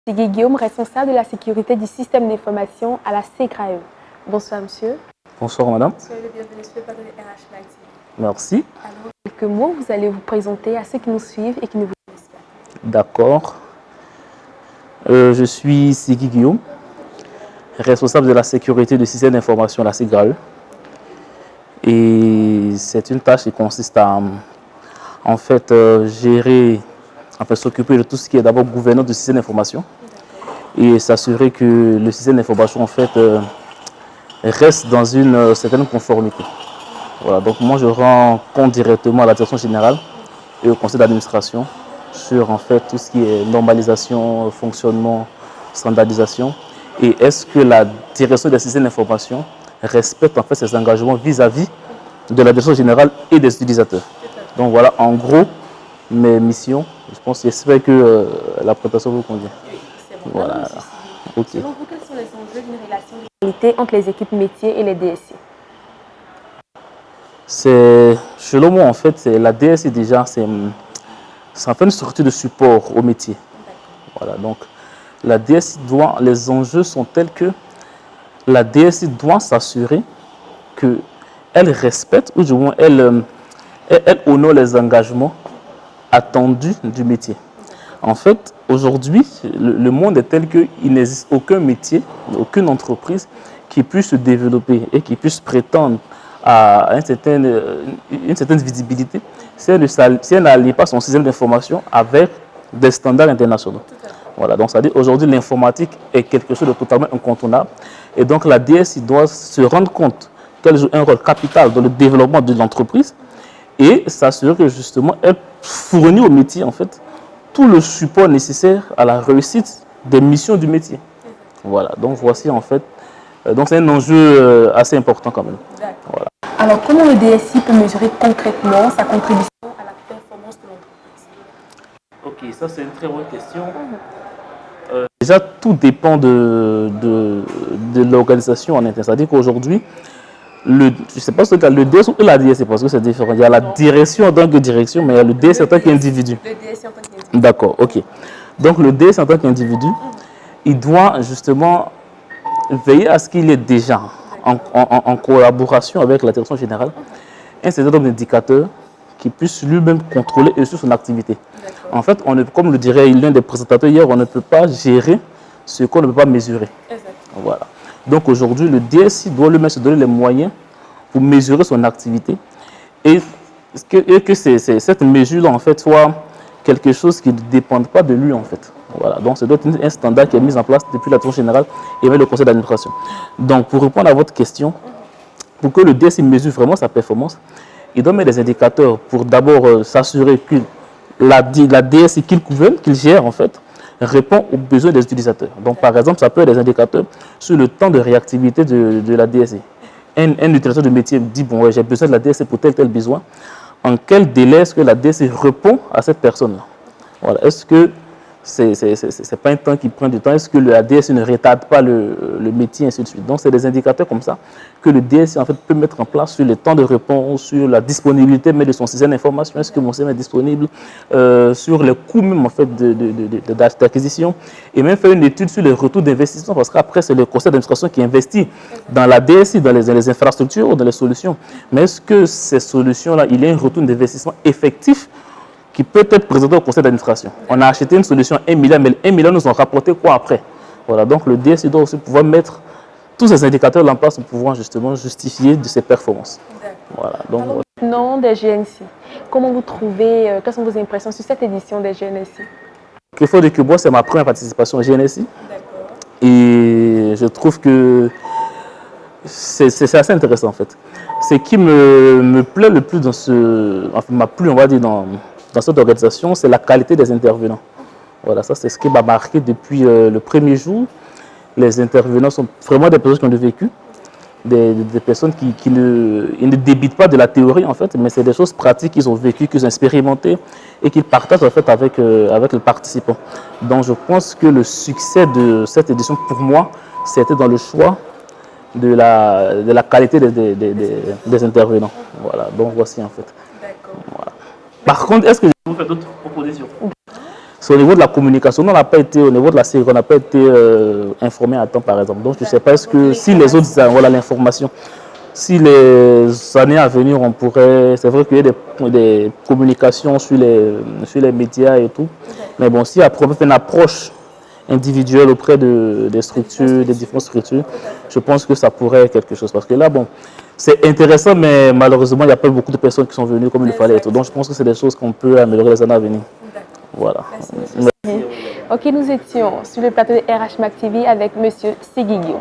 C'est Guillaume, responsable de la sécurité du système d'information à la SECRAE. Bonsoir monsieur. Bonsoir madame. Soyez le bienvenu sur le plateau de RH Mag TV. Merci. Alors, quelques mots, vous allez vous présenter à ceux qui nous suivent et qui ne vous connaissent pas. D'accord. Je suis Sigui Guillaume, responsable de la sécurité du système d'information à la SECRAE. Et c'est une tâche qui consiste à en fait gérer, s'occuper de tout ce qui est d'abord gouvernance du système d'information et s'assurer que le système d'information en fait reste dans une certaine conformité. Voilà, donc moi je rends compte directement à la direction générale et au conseil d'administration sur en fait tout ce qui est normalisation, fonctionnement, standardisation et est-ce que la direction des systèmes d'information respecte en fait ses engagements vis-à-vis de la direction générale et des utilisateurs. Donc voilà en gros mes missions. Je pense, j'espère que la présentation vous convient. Bon, voilà. Ok. Selon vous, quels sont les enjeux d'une relation de qualité entre les équipes métiers et les DSI? Selon moi en fait, la DSI déjà, c'est en fait une structure de support au métier. Voilà, donc la DSI les enjeux sont tels que la DSI doit s'assurer qu'elle respecte ou du moins elle honore les engagements attendus du métier. En fait, aujourd'hui, le monde est tel qu'il n'existe aucun métier, aucune entreprise qui puisse se développer et qui puisse prétendre à une certaine visibilité si elle n'allie pas son système d'information avec des standards internationaux. Voilà, donc ça dit aujourd'hui l'informatique est quelque chose de totalement incontournable et donc la DSI doit se rendre compte qu'elle joue un rôle capital dans le développement de l'entreprise et s'assurer que justement elle fournit au métier en fait tout le support nécessaire à la réussite des missions du métier. Voilà, donc voici en fait, donc c'est un enjeu assez important quand même. Voilà. Alors comment le DSI peut mesurer concrètement sa contribution à la performance de l'entreprise? Ok, ça c'est une très bonne question. Déjà tout dépend de l'organisation en interne, c'est-à-dire qu'aujourd'hui, je ne sais pas si c'est le DS ou la DSI parce que c'est différent. Il y a la direction en tant que direction, mais il y a le DSI en tant qu'individu. Le DSI en tant qu'individu. D'accord, ok. Donc le DSI en tant qu'individu, il doit justement veiller à ce qu'il ait déjà, en collaboration avec la direction générale, un certain nombre d'indicateurs qui puissent lui-même contrôler et suivre son activité. En fait, comme le dirait l'un des présentateurs hier, on ne peut pas gérer ce qu'on ne peut pas mesurer. Exactement. Voilà. Donc aujourd'hui, le DSI doit lui-même se donner les moyens pour mesurer son activité et que cette mesure-là en fait soit quelque chose qui ne dépende pas de lui en fait. Voilà. Donc c'est un standard qui est mis en place depuis la direction générale et même le conseil d'administration. Donc pour répondre à votre question, pour que le DSI mesure vraiment sa performance, il doit mettre des indicateurs pour d'abord s'assurer que la DSI qu'il gouverne, qu'il gère en fait, répond aux besoins des utilisateurs. Donc par exemple, ça peut être des indicateurs sur le temps de réactivité de la DSI. Un utilisateur de métier dit, bon, ouais, j'ai besoin de la DSI pour tel besoin. En quel délai est-ce que la DSI répond à cette personne-là? Voilà. Est-ce que c'est pas un temps qui prend du temps? Est-ce que la DSI ne retarde pas le métier, ainsi de suite? Donc, c'est des indicateurs comme ça que le DSI en fait, peut mettre en place sur les temps de réponse, sur la disponibilité même de son système d'information. Est-ce que mon système est disponible? Sur les coûts même en fait, d'acquisition et même faire une étude sur les retours d'investissement parce qu'après, c'est le conseil d'administration qui investit dans la DSI, dans les infrastructures ou dans les solutions. Mais est-ce que ces solutions-là, il y a un retour d'investissement effectif qui peut être présenté au conseil d'administration? On a acheté une solution 1 milliard, mais 1 milliard nous ont rapporté quoi après? Voilà, donc le DSI doit aussi pouvoir mettre tous ces indicateurs en place pour pouvoir justement justifier de ses performances. Voilà, donc, alors, non des GNC. Comment vous trouvez, quelles sont vos impressions sur cette édition des GNSI? Il faut dire que moi, c'est ma première participation au GNSI. Et je trouve que c'est assez intéressant en fait. Ce qui me plaît le plus m'a plu, on va dire, dans cette organisation, c'est la qualité des intervenants. Voilà, ça c'est ce qui m'a marqué depuis le premier jour. Les intervenants sont vraiment des personnes qui ont du vécu, des personnes qui ne débitent pas de la théorie en fait, mais c'est des choses pratiques qu'ils ont vécues, qu'ils ont expérimentées et qu'ils partagent en fait avec les participants. Donc je pense que le succès de cette édition pour moi, c'était dans le choix de la qualité des intervenants. Voilà, donc voici en fait. Voilà. Par contre, est-ce que je vous fais d'autres propositions? c'est au niveau de la communication. On n'a pas été, au niveau de la série, on n'a pas été informé à temps, par exemple. Donc, je ne sais pas que si les autres, voilà l'information. Si les années à venir, on pourrait... C'est vrai qu'il y a des communications sur les médias et tout. Mais bon, si après on fait une approche individuelle auprès des structures, des différentes structures, je pense que ça pourrait être quelque chose. Parce que là, bon, c'est intéressant, mais malheureusement, il n'y a pas beaucoup de personnes qui sont venues comme il fallait être. Donc, je pense que c'est des choses qu'on peut améliorer les années à venir. Voilà. Merci. Ok, nous étions sur le plateau de RH Mac TV avec M. Seguiguio.